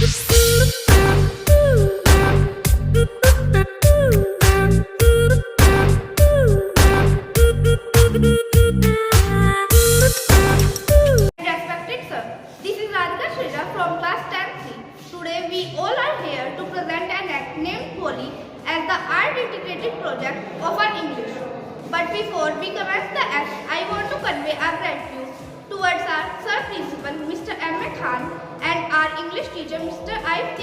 Respected sir, this is Radhika Shrija from class 10C. Today we all are here to present an act named Holi as the art integrated project of our English. But before we commence the act, I want to convey our gratitude towards our Sir Principal Mr. M.A. Khan and our English teacher Mr. Arif.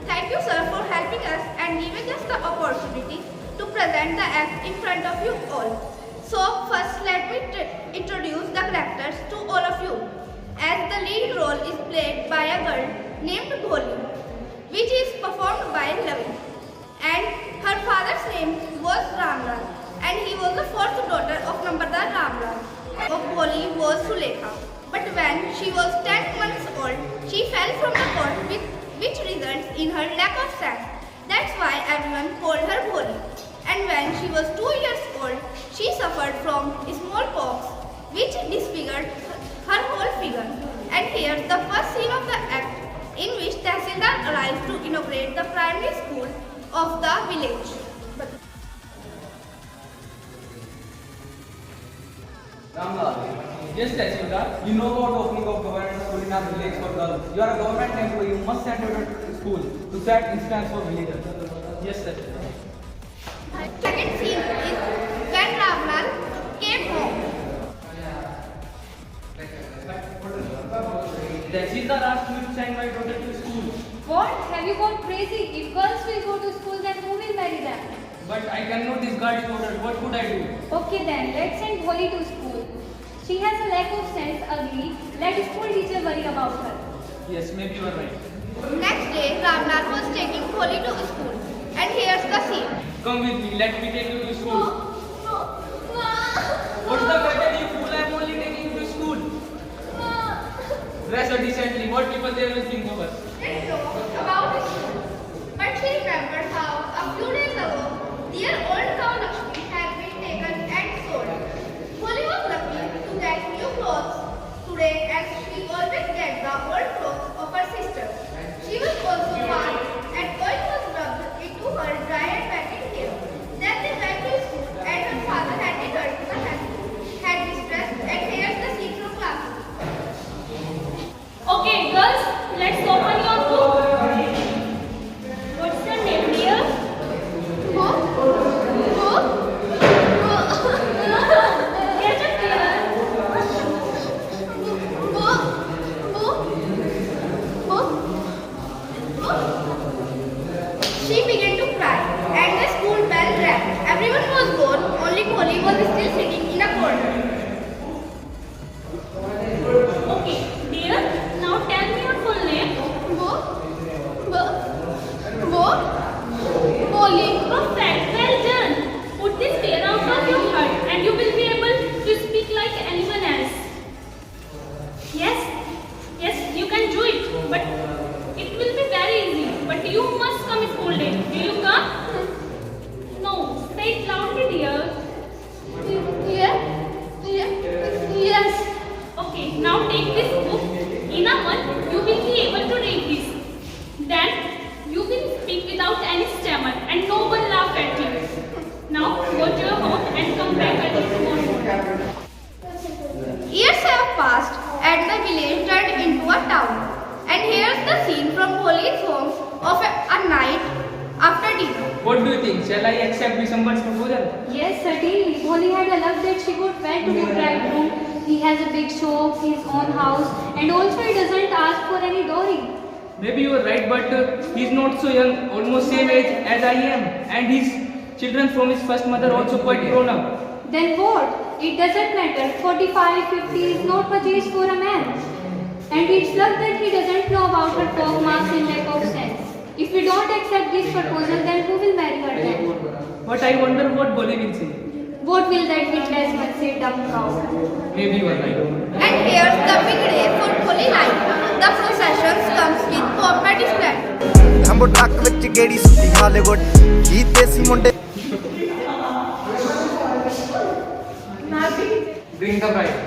Thank you sir for helping us and giving us the opportunity to present the act in front of you all. So first let me introduce the characters to all of you. As the lead role is played by a girl named Bholi, which is performed by Ravi. And her father's name was Ramlal, and he was the fourth daughter of Nambardar Ramlal. Of Bholi was Sulekha. But when she was 10 months old, she fell from the pot, which results in her lack of sense. That's why everyone called her Bholi. And when she was 2 years old, she suffered from smallpox, which disfigured her whole figure. And here's the first scene of the act, in which Tehsildar arrives to inaugurate the primary school of the village. Ramlal, yes Tehsildar, you know about opening of government school in our village for girls. You are a government employee, you must send your daughter to school to set instance for villagers. Yes Tehsildar. Second scene is when Ramlal came home. Tehsildar asked me to send my daughter to school. What? Have you gone crazy? If girls will go to school, then who will marry them? But I cannot discard his daughter. What could I do? Okay then, let's send Holly to school. She has a lack of sense, ugly. Let school teacher worry about her. Yes, maybe you are right. Next day, Ramlal was taking Holi to school. And here's the scene. Come with me, let me take you to school. No. What's the matter, you fool? I am only taking you to school. Dress her decently. What people there will think of us? Didn't know about his school. But she remembered how a few days ago, their old cow Lakshmi had been taken and sold. Holi was lucky to get new clothes today, as she always gets the old clothes of her sister. She was also washed and oil was rubbed into her dry and wetted hair. Then they went to school and her father handed her to the head mistress, and here's the scene from class. Okay, girls, let's open your book. What's your name, dear? Get it, dear. She began to cry, and the school bell rang. Everyone was gone, only Holi was still sitting in a corner. Okay, dear, now tell me your full name. Holi. Perfect, well done. Put this tear out of your heart and you will be able to speak like anyone else. Yes, you can do it, but it will be very easy. But you must come school day. Will you come? No, say it loudly, dear. Yes. Okay, now take this book. In a month, you will be able to read this. Then, you will speak without any stammer and no one laugh at you. Now, go to your home and come back early tomorrow. Years have passed, and the village turned into a town. And here's the scene from Holi's home of a night after dinner. What do you think? Shall I accept December's proposal? Yes, certainly. Holly had a luck that she got wed to the bridegroom. He has a big shop, his own house, and also he doesn't ask for any dowry. Maybe you are right, but he's not so young, almost same age as I am. And his children from his first mother also quite grown up. Then what? It doesn't matter. 45, 50 is not much age for a man. And it's luck that he doesn't know about her pock marks and lack of sense. If we don't accept this proposal, then who will marry her then? But I wonder what Bolly will say. What will that witness one say, dumb cow? Maybe you are right. And here's the big day for Holy night. The procession comes with pomp and splendor. ਹੰਬੋ ਟੱਕ ਵਿੱਚ ਗੇੜੀ ਸੁੱਤੀ Hollywood ਜੀਤੇ ਸੀ ਮੁੰਡੇ Bring the bride.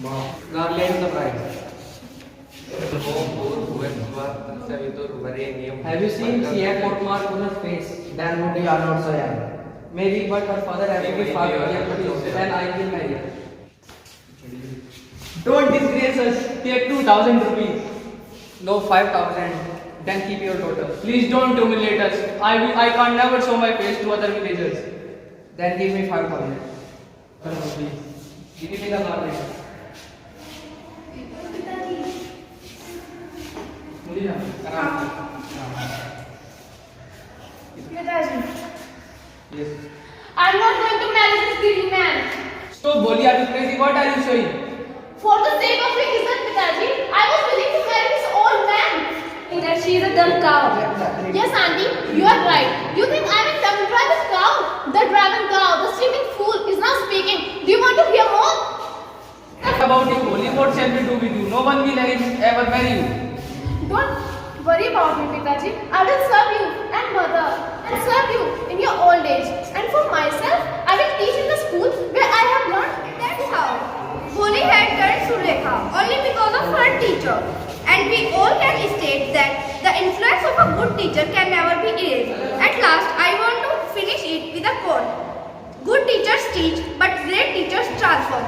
Now lay the price. Have you seen she had coat mark on her face? Then would you are not so young. Maybe, but her father has to be far then I will marry her. Don't disgrace us. Take 2,000 rupees. No, 5,000. Then keep your total. Please don't humiliate us. I can't never show my face to other villagers. Then give me 5,000. Please. Give me the garment. Yes. I'm not going to marry this greedy man. So, Boli, are you crazy? What are you showing? For the sake of your Izzat, Pitaji, I was willing to marry this old man. That she is a dumb cow. Yes, auntie, you are right. You think I'm a dumb driven cow? The driven cow, the sleeping fool, is now speaking. Do you want to hear more? What about you, Boli? What shall we do with you? No one will ever marry you. Don't worry about me, Pitaji. I will serve you and mother and serve you in your old age. And for myself, I will teach in the school where I have learned. That's how. Holi had turned Surekha only because of her teacher. And we all can state that the influence of a good teacher can never be erased. At last, I want to finish it with a quote. Good teachers teach, but great teachers transform.